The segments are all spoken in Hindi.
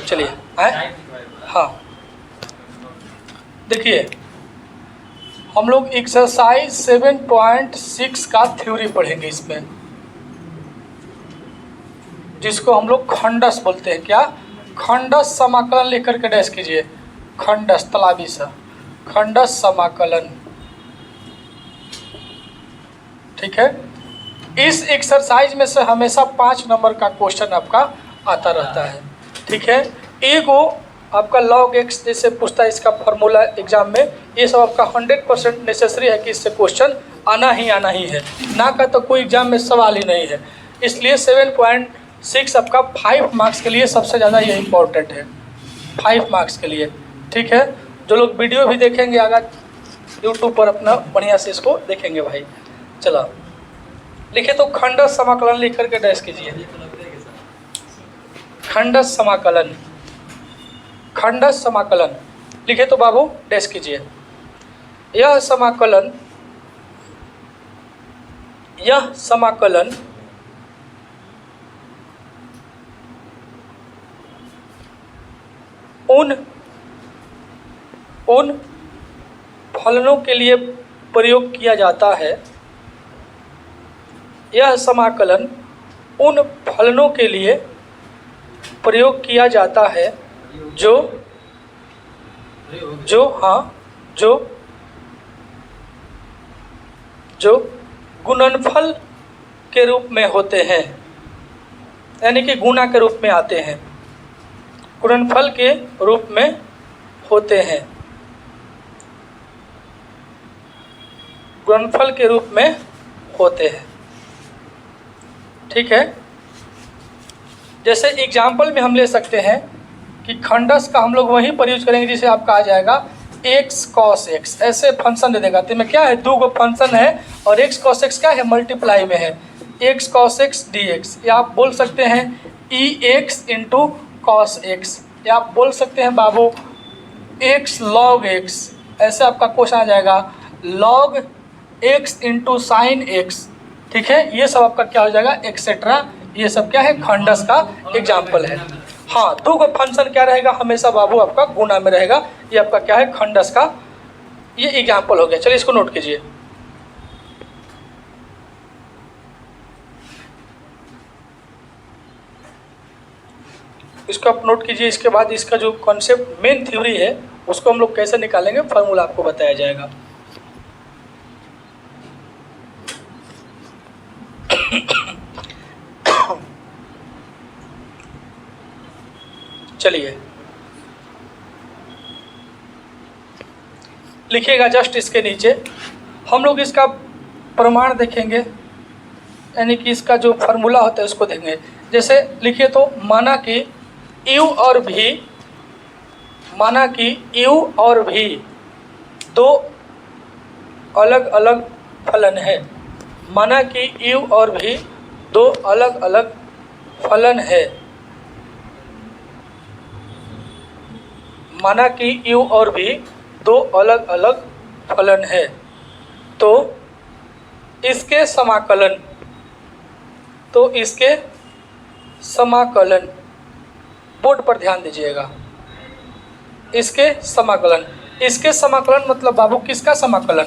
चलिए आए। हाँ देखिए, हम लोग एक्सरसाइज 7.6 का थ्योरी पढ़ेंगे इसमें, जिसको हम लोग खंडस बोलते हैं। क्या? खंडस समाकलन लिख करके डैश कीजिए। खंडस तलाबी सा, खंडस समाकलन। ठीक है, इस एक्सरसाइज में से हमेशा 5 नंबर का क्वेश्चन आपका आता रहता है। ठीक है, एगो आपका log x जैसे पूछता है, इसका फार्मूला एग्जाम में, ये सब आपका 100% नेसेसरी है कि इससे क्वेश्चन आना ही है, ना का तो कोई एग्जाम में सवाल ही नहीं है। इसलिए 7.6 आपका 5 मार्क्स के लिए सबसे ज़्यादा ये इम्पोर्टेंट है, 5 मार्क्स के लिए। ठीक है, जो लोग वीडियो भी देखेंगे आगे यूट्यूब पर अपना बढ़िया से इसको देखेंगे भाई। चलो लिखे तो खंडस समाकलन लिख करके डैश कीजिए। खंडस समाकलन, खंडस समाकलन लिखे तो बाबू डैश कीजिए। यह समाकलन, यह समाकलन उन फलनों के लिए प्रयोग किया जाता है, यह समाकलन उन फलनों के लिए प्रयोग किया जाता है जो गुणनफल के रूप में होते हैं, यानी कि गुणा के रूप में आते हैं, गुणनफल के रूप में होते हैं, गुणनफल के रूप में होते हैं। ठीक है, जैसे एग्जाम्पल में हम ले सकते हैं कि खंडस का हम लोग वही प्रयोग करेंगे जिसे आपका आ जाएगा x cos x। ऐसे फंक्शन दे देगा, तो में क्या है, 2 फंक्शन है और x cos x क्या है, मल्टीप्लाई में है, x cos x dx। या आप बोल सकते हैं ex इंटू cos x, या आप बोल सकते हैं बाबू x log x। ऐसे आपका क्वेश्चन आ जाएगा log x into sine x। ठीक है, ये सब आपका क्या हो जाएगा, एक्सेट्रा। ये सब क्या है, खंडस का एग्जाम्पल है। हाँ, 2 फंक्शन क्या रहेगा हमेशा बाबू, आपका गुणा में रहेगा। ये आपका क्या है, खंडस का ये एग्जाम्पल हो गया। चलिए इसको नोट कीजिए। इसको आप नोट कीजिए। इसके बाद इसका जो कॉन्सेप्ट मेन थ्योरी है उसको हम लोग कैसे निकालेंगे, फार्मूला आपको बताया जाएगा। चलिए लिखिएगा जस्ट इसके नीचे हम लोग इसका प्रमाण देखेंगे, यानी कि इसका जो फार्मूला होता है उसको देखेंगे। जैसे लिखिए तो माना कि u और v, माना कि u और v 2 अलग अलग फलन है, माना कि u और v 2 अलग अलग फलन है, माना कि u और v 2 अलग अलग फलन है, तो इसके समाकलन, तो इसके समाकलन, बोर्ड पर ध्यान दीजिएगा, इसके समाकलन, इसके समाकलन मतलब बाबू किसका समाकलन,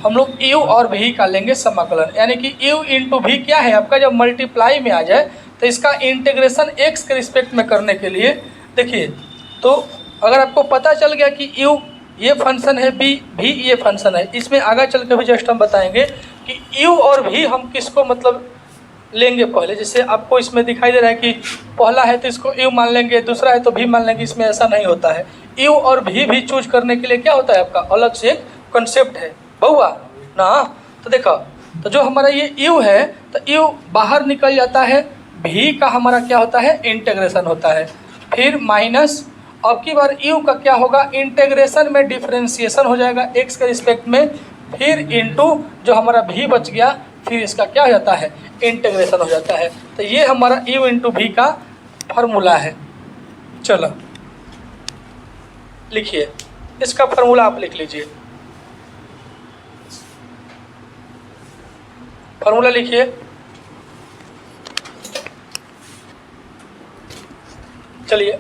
हम लोग u और v का लेंगे समाकलन। यानी कि u इंटू v क्या है आपका, जब मल्टीप्लाई में आ जाए तो इसका इंटीग्रेशन x के रिस्पेक्ट में करने के लिए देखिए, तो अगर आपको पता चल गया कि u ये फंक्शन है, v ये फंक्शन है, इसमें आगे चल के भी जस्ट हम बताएंगे कि u और v हम किसको मतलब लेंगे पहले। जैसे आपको इसमें दिखाई दे रहा है कि पहला है तो इसको u मान लेंगे, दूसरा है तो v मान लेंगे, इसमें ऐसा नहीं होता है। u और v भी चूज करने के लिए क्या होता है आपका अलग से एक कंसेप्ट है बहुआ ना। तो देखो, तो जो हमारा ये u है तो u बाहर निकल जाता है, v का हमारा क्या होता है, इंटीग्रेशन होता है, फिर माइनस, अब की बार u का क्या होगा, इंटीग्रेशन में डिफरेंशिएशन हो जाएगा x के रिस्पेक्ट में, फिर इंटू जो हमारा v बच गया, फिर इसका क्या हो जाता है, इंटीग्रेशन हो जाता है। तो ये हमारा u इंटू v का फार्मूला है। चलो लिखिए, इसका फार्मूला आप लिख लीजिए, फार्मूला लिखिए। चलिए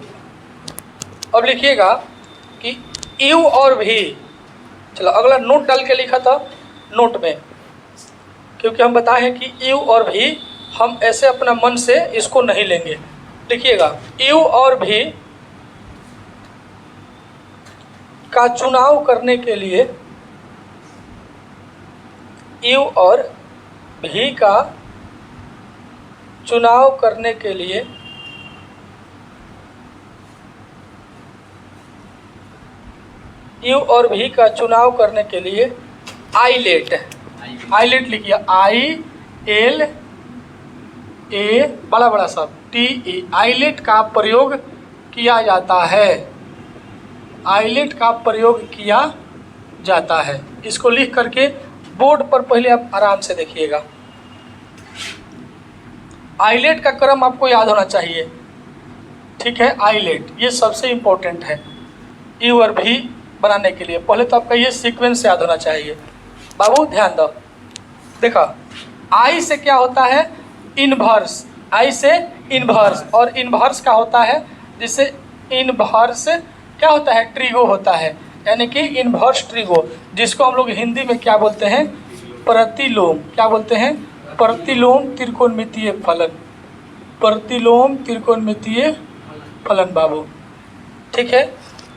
अब लिखिएगा कि यू और भी, चलो अगला नोट डाल के लिखा था नोट में, क्योंकि हम बताए हैं कि यू और भी हम ऐसे अपना मन से इसको नहीं लेंगे। लिखिएगा यू और भी का चुनाव करने के लिए, यू और भी का चुनाव करने के लिए यू और भी का चुनाव करने के लिए आईलेट, आईलेट लिखिए ILA बड़ा सा TE, आईलेट का प्रयोग किया जाता है, आईलेट का प्रयोग किया जाता है। इसको लिख करके बोर्ड पर पहले आप आराम से देखिएगा। आईलेट का क्रम आपको याद होना चाहिए, ठीक है। आईलेट ये सबसे इम्पोर्टेंट है यू और भी बनाने के लिए। पहले तो आपका ये सीक्वेंस याद होना चाहिए। बाबू ध्यान दो, देखो आई से क्या होता है इनवर्स, आई से इनवर्स, और इनवर्स का होता है जिससे इनवर्स क्या होता है ट्रिगो होता है, यानी कि इनवर्स ट्रिगो, जिसको हम लोग हिंदी में क्या बोलते हैं प्रतिलोम, क्या बोलते हैं प्रतिलोम त्रिकोणमितीय फलन, प्रतिलोम त्रिकोणमितीय फलन बाबू, ठीक है।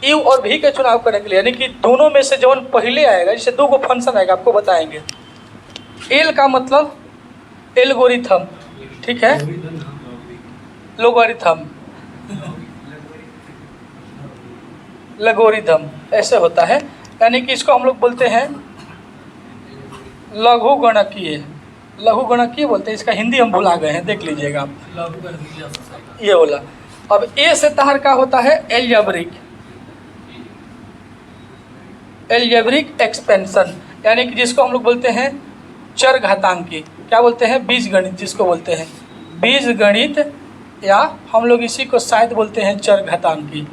यू और भी का चुनाव करने के लिए, यानी कि दोनों में से जौन पहले आएगा, जैसे दो को फंक्शन आएगा आपको बताएंगे। एल का मतलब एल्गोरिथम, ठीक है, लोगारिथम, लघुगणक ऐसे होता है, यानी कि इसको हम लोग बोलते हैं लघुगणकीय, लघुगणकीय बोलते हैं, इसका हिंदी हम भुला गए हैं, देख लीजिएगा आप ये बोला। अब ए से तार का होता है एल्जेब्रिक, एल्जेब्रिक एक्सपेंशन, यानी कि जिसको हम लोग बोलते हैं चर घातांकी, क्या बोलते हैं बीजगणित, जिसको बोलते हैं बीजगणित, या हम लोग इसी को शायद बोलते हैं चर घातांकी।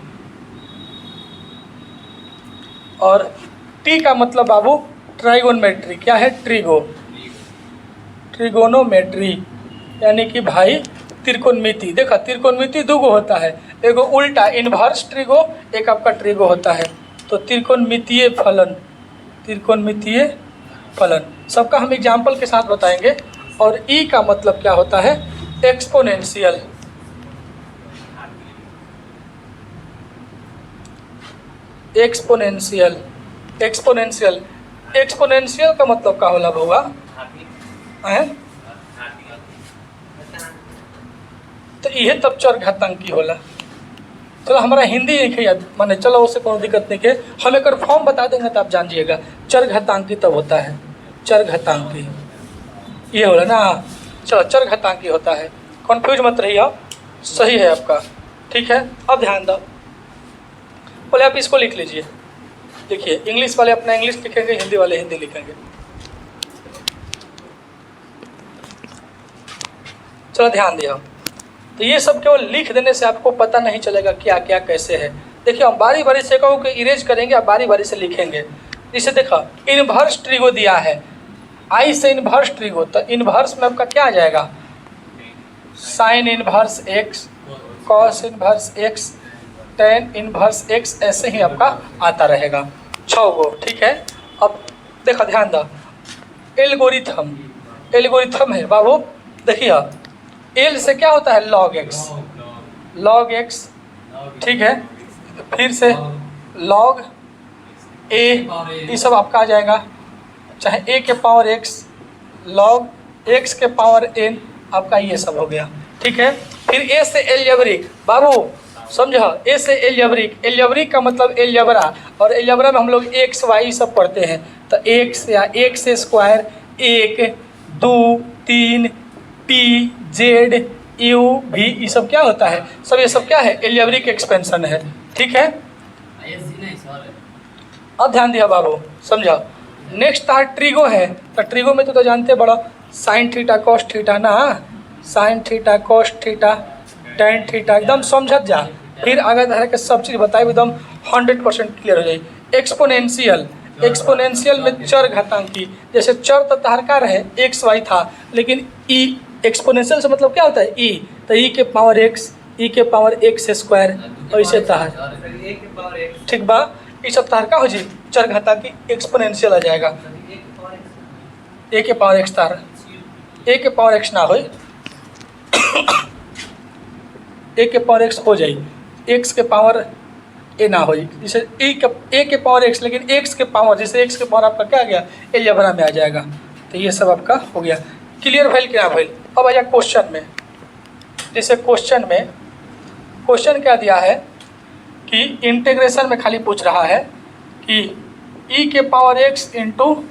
और टी का मतलब बाबू ट्राइगोनोमेट्री, क्या है ट्रिगो, ट्रिगोनोमेट्री, यानी कि भाई त्रिकोणमिति। देखा त्रिकोणमिति दो गो होता है, एगो उल्टा इनवर्स ट्रिगो, एक आपका ट्रिगो होता है। तो त्रिकोणमितीय फलन, त्रिकोणमितीय फलन सबका हम एग्जाम्पल के साथ बताएंगे। और ई का मतलब क्या होता है एक्सपोनेंशियल, एक्सपोनेंशियल, एक्सपोनेंशियल, एक्सपोनेंशियल का मतलब क्या होला बउआ हैं, तो ये तब चर घातांकी होला। चलो हमारा हिंदी नहीं है माने, चलो उससे कोई दिक्कत नहीं है, हम एक फॉर्म बता देंगे तो आप जान जाइएगा। चर घातांकी तब होता है, चर घातांकी ये होला ना, चलो चर घातांकी होता है, कन्फ्यूज मत रहिए, सही है आपका, ठीक है। अब ध्यान दो, पहले आप इसको लिख लीजिए, देखिए इंग्लिश वाले अपना इंग्लिश लिखेंगे, हिंदी वाले हिंदी लिखेंगे। चलो ध्यान दिया, तो ये सब केवल लिख देने से आपको पता नहीं चलेगा क्या क्या कैसे है। देखिए हम बारी बारी से कहो कि इरेज करेंगे, आप बारी बारी से लिखेंगे। जैसे देखो इनवर्स ट्रिगो दिया है, आई से इनवर्स ट्रिगो, तो इनवर्स में आपका क्या आ जाएगा sine inverse x, cos inverse x, tan inverse x, ऐसे ही आपका आता रहेगा 6 गो, ठीक है। अब देखो ध्यान दो, एल्गोरिथम, एल्गोरिथम है बाबू, देखिए एल से क्या होता है लॉग एक्स, लॉग एक्स, ठीक है, फिर से लॉग ए, ये सब आपका आ जाएगा, चाहे ए के पावर एक्स, लॉग एक्स के पावर एन, आपका ये सब हो गया, ठीक है। फिर ए से एल्जेब्रिक, बाबू समझो, ए से एल्जेब्रिक, एल्जेब्रिक का मतलब एल्जेब्रा, और एल्जेब्रा में हम लोग एक्स वाई सब पढ़ते हैं, तो एक्स या x square, 1 2 3 T Z you भी, ये सब क्या होता है, सब ये सब क्या है एल्जेब्रिक एक्सपेंशन है, ठीक है। अब ध्यान दिया बाबू, समझा। नेक्स्ट तार ट्रिगो है, तो ट्रिगो में तो जानते बड़ा साइन थीटा कॉस थीटा ना, sine theta cos theta tan theta, एकदम समझत जा, फिर आगे तरह के सब चीज़ बताए एकदम 100% क्लियर हो जाए। एक्सपोनेंशियल, एक्सपोनेंशियल में चर घातांकी, जैसे चर तो तारका रहे एक्स वाई था, लेकिन ई एक्सपोनेंशियल से मतलब क्या होता है ई, तो ई के पावर एक्स, ई के पावर एक्स स्क्वायर, ऐसे तहार ठीक बा। ये सब तहार का हो जी चरघातांकी एक्सपोनेंशियल आ जाएगा। ए के पावर एक्स तार ए के पावर एक्स ना हो ए के पावर एक्स हो जाए एक्स के पावर ए ना हो जैसे ए के पावर एक्स, लेकिन एक्स के पावर जैसे एक्स के पावर आपका क्या आ गया एलजेब्रा में आ जाएगा। तो ये सब आपका हो गया क्लियर भइल क्या भइल। अब आया क्वेश्चन में, जैसे क्वेश्चन क्या दिया है कि इंटीग्रेशन में खाली पूछ रहा है कि ई के power x into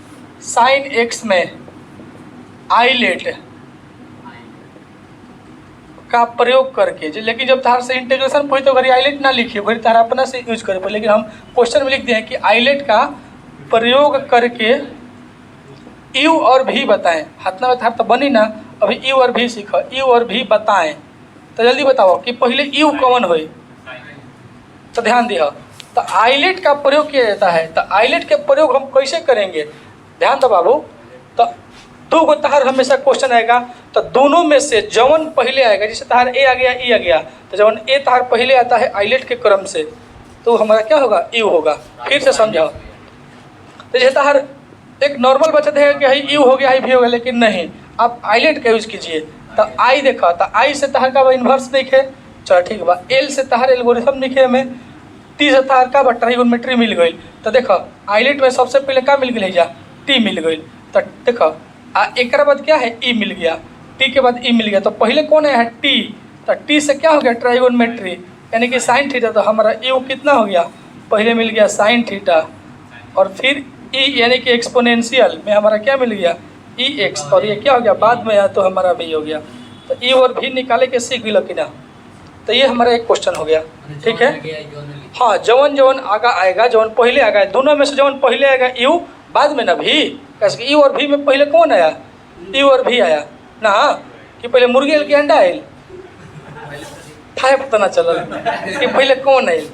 sine x में आइलेट का प्रयोग करके, लेकिन जब तार से इंटीग्रेशन पूछे तो घरी आइलेट ना लिखिए, घरी तार अपना से यूज करे, लेकिन हम क्वेश्चन में लिख दिए हैं कि आइलेट का प्रयोग करके यू और भी बताएं। हाथ में थार तो बनी ना, अभी यू और भी सीखो, यू और भी बताएं। तो जल्दी बताओ कि पहले यू कौन हो, तो ध्यान दिया। तो आइलेट का प्रयोग किया जाता है, तो आइलेट के प्रयोग हम कैसे करेंगे ध्यान दो बाबू। तो दो गो तहार हमेशा क्वेश्चन आएगा, तो दोनों में से जवन पहले आएगा, जैसे तहार ए आ गया ई आ गया, तो जवन ए तहार पहले आता है आइलेट के क्रम से तो हमारा क्या होगा यू होगा। फिर से समझाओ, तो जैसे तहार एक नॉर्मल बचत है कि हाई यू हो गया हाई भी हो गया, लेकिन नहीं आप आइलेट का यूज कीजिए। तो आई देखा, तो आई से तहार का इन्वर्स लिखे, चलो ठीक बा। एल से तहार एल्गोरिथम लिखे हमें, टी से तहार का ट्राइगोनोमेट्री मिल गई। तो देखो आइलेट में सबसे पहले क्या मिल गई जा टी मिल गई। तो देखो एक बाद क्या है ई मिल गया, टी के बाद ई मिल गया, तो पहले कौन है टी, तो टी से क्या हो गया ट्राइगोनोमेट्री यानी कि साइन थीटा। तो हमारा यू कितना हो गया, पहले मिल गया साइन थीटा, और फिर ई यानी कि एक्सपोनेंशियल में हमारा क्या मिल गया ई एक्स, और ये क्या हो गया बाद में आया तो हमारा भी हो गया। तो ई और भी निकाले के सीख गई कि ना। तो ये हमारा एक क्वेश्चन हो गया, ठीक है। हाँ जवन जवन आगा आएगा, जवन पहले आएगा, दोनों में से जवन पहले आएगा यू बाद में ना भी, कैसे यू और भी में पहले कौन आया यू और भी आया ना, कि पहले मुर्गी आयल कि अंडा आयल, था पता ना चल कि पहले कौन आयल।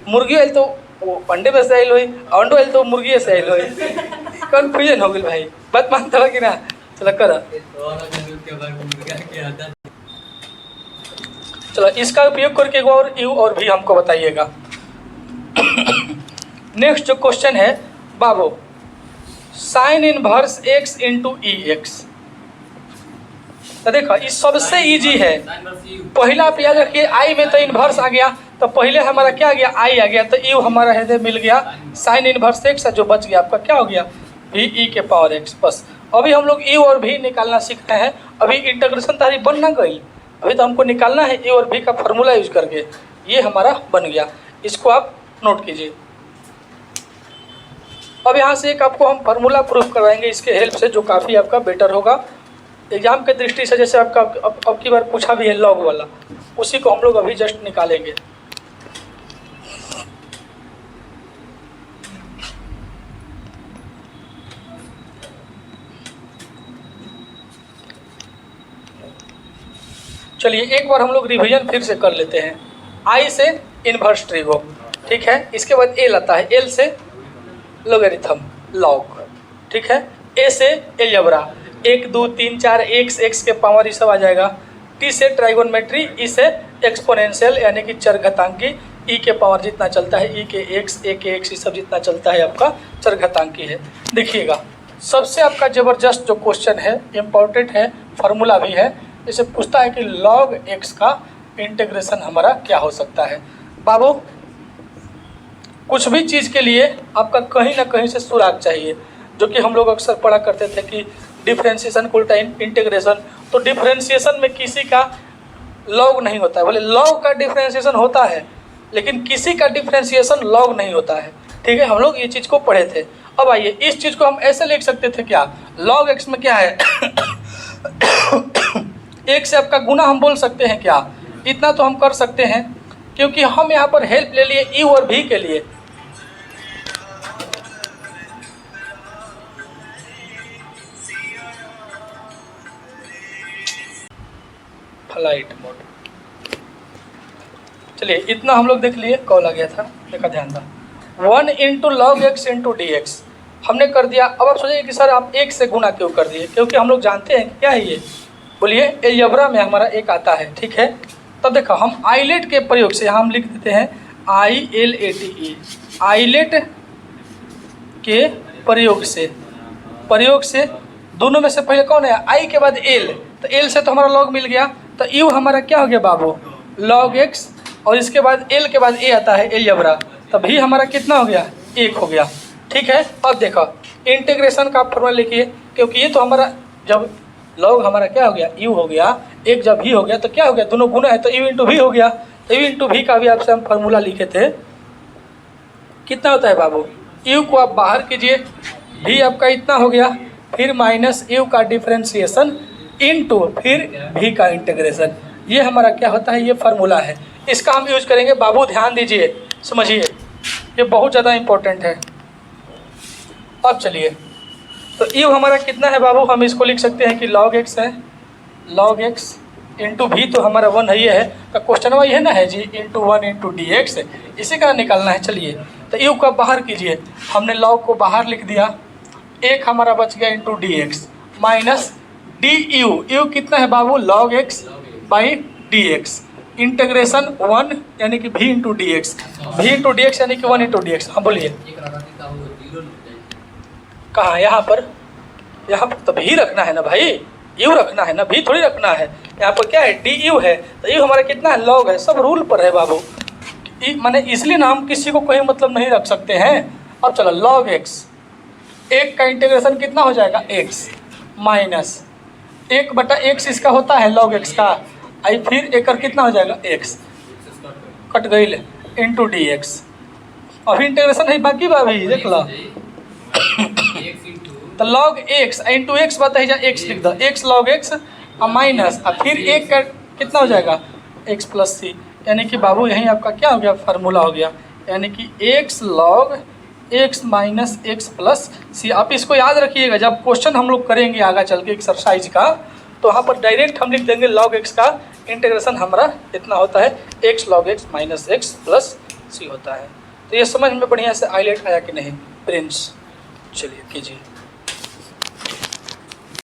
मुर्गी आयल तो वो अंडे में से आयल हुई, अंडो आयल तो मुर्गी से आयल हुई, कन्फ्यूजन हो गई भाई, बात मानता कि ना। चलो करा, चलो इसका उपयोग करके एक और यू और भी हमको बताइएगा। नेक्स्ट जो क्वेश्चन है बाबू, साइन इनवर्स एक्स इंटू ई एक्स। तो देखो ये सबसे इजी है, पहला आप याद रखिए आई में तो इनवर्स आ गया, तो पहले हमारा क्या आ गया आई आ गया, तो यू हमारा है मिल गया साइन इनवर्स एक्स, जो बच गया आपका क्या हो गया भी ई के पावर एक्स। बस अभी हम लोग यू और भी निकालना सीख रहे हैं, अभी इंटीग्रेशन तारी बन ना गई, अभी तो हमको निकालना है यू और भी का फॉर्मूला यूज करके, ये हमारा बन गया, इसको आप नोट कीजिए। अब यहाँ से एक आपको हम फार्मूला प्रूफ करवाएंगे इसके हेल्प से, जो काफ़ी आपका बेटर होगा एग्जाम के दृष्टि से। जैसे आपका अब की बार पूछा भी है लॉग वाला, उसी को हम लोग अभी जस्ट निकालेंगे। चलिए एक बार हम लोग रिवीजन फिर से कर लेते हैं। आई से इनवर्स ट्रिगो, ठीक है, इसके बाद एल आता है, एल से लोगरिथम लॉग, ठीक है, ए से एलजेब्रा 1 2 3 4 एक्स के पावर ये सब आ जाएगा, टी से ट्राइगोनोमेट्री, ई से एक्सपोनेंशियल यानी कि चरघातांकी, ई के पावर जितना चलता है ई के एक्स ए के एक्स ये सब जितना चलता है आपका चरघातांकी है। देखिएगा सबसे आपका ज़बरदस्त जो क्वेश्चन है इम्पोर्टेंट है, फार्मूला भी है, जैसे पूछता है कि लॉग एक्स का इंटीग्रेशन हमारा क्या हो सकता है। बाबू कुछ भी चीज़ के लिए आपका कहीं ना कहीं से सुराग चाहिए, जो कि हम लोग अक्सर पढ़ा करते थे कि डिफ्रेंशिएशन को उल्टा इंटीग्रेशन। तो डिफ्रेंशिएशन में किसी का लॉग नहीं होता है, बोले लॉग का डिफ्रेंशिएशन होता है लेकिन किसी का डिफ्रेंशिएशन लॉग नहीं होता है, ठीक है, हम लोग ये चीज़ को पढ़े थे। अब आइए इस चीज़ को हम ऐसे लिख सकते थे क्या, लॉग एक्स में क्या है एक से आपका गुना हम बोल सकते हैं क्या, इतना तो हम कर सकते हैं, क्योंकि हम यहाँ पर हेल्प ले लिए यू और भी के लिए। फ्लाइट मोड, चलिए इतना हम लोग देख लिए, कॉल आ गया था, देखा ध्यान था। 1 into log x into D x हमने कर दिया। अब आप सोचिए कि सर आप एक से गुना क्यों कर दिए, क्योंकि हम लोग जानते हैं क्या है ये, बोलिए एलजेब्रा में हमारा एक आता है, ठीक है, तब देखो हम आइलेट के प्रयोग से यहाँ हम लिख देते हैं ILATE, आइलेट के प्रयोग से दोनों में से पहले कौन है, आई के बाद एल, तो एल से तो हमारा लॉग मिल गया, तो यू हमारा क्या हो गया बाबू, log x, और इसके बाद एल के बाद ए आता है एलजेब्रा, तब भी हमारा कितना हो गया, 1 हो गया। ठीक है, अब देखो इंटीग्रेशन का फॉर्मूला लिखिए, क्योंकि ये तो हमारा जब log हमारा क्या हो गया, u हो गया, एक जब v हो गया तो क्या हो गया, दोनों गुना है तो u इंटू v हो गया, तो u इंटू v का भी आपसे हम फॉर्मूला लिखे थे, कितना होता है बाबू, u को आप बाहर कीजिए, v आपका इतना हो गया, फिर माइनस u का डिफ्रेंसिएशन इनटू फिर v का इंटीग्रेशन, ये हमारा क्या होता है, ये फार्मूला है, इसका हम यूज करेंगे बाबू, ध्यान दीजिए, समझिए, ये बहुत ज़्यादा इम्पोर्टेंट है। अब चलिए, तो u हमारा कितना है बाबू, हम इसको लिख सकते हैं कि log x है, log x इंटू भी तो हमारा 1 है, ये है, तो क्वेश्चन वाई है ना है जी, इंटू 1 इंटू डी एक्स, इसी का निकालना है। चलिए, तो u का बाहर कीजिए, हमने log को बाहर लिख दिया, 1 हमारा बच गया into D x minus D you कितना है बाबू, log x by D x, integration 1 यानी कि v into D x, v into D x यानी कि 1 इंटू डी एक्स। हाँ बोलिए, कहाँ, यहाँ पर तो भी रखना है ना भाई, यू रखना है ना, भी थोड़ी रखना है, यहाँ पर क्या है, डी यू है, तो यू हमारा कितना है, लॉग है, सब रूल पर है बाबू, माने इसलिए ना हम किसी को कोई मतलब नहीं रख सकते हैं। अब चलो log x, 1 का इंटीग्रेशन कितना हो जाएगा, x माइनस 1/x इसका होता है log x का, आई फिर एक कितना हो जाएगा, x कट गई इंटू डी एक्स, अभी इंटीग्रेशन है बाकी भाई, देख लो तो log x इंटू एक्स बात है, x लिख दो, x log x माइनस फिर 1 का कितना हो जाएगा, x प्लस सी, यानी कि बाबू यहीं आपका क्या हो गया, फार्मूला हो गया, यानी कि x log x minus x plus C. आप इसको याद रखिएगा, जब क्वेश्चन हम लोग करेंगे आगे चल के एक्सरसाइज का, तो वहाँ पर डायरेक्ट हम लिख देंगे log x का इंटीग्रेशन हमारा इतना होता है, x log x minus x plus C होता है। तो ये समझ में बढ़िया से आइलेट आया कि नहीं प्रिंस, चलिए कीजिए।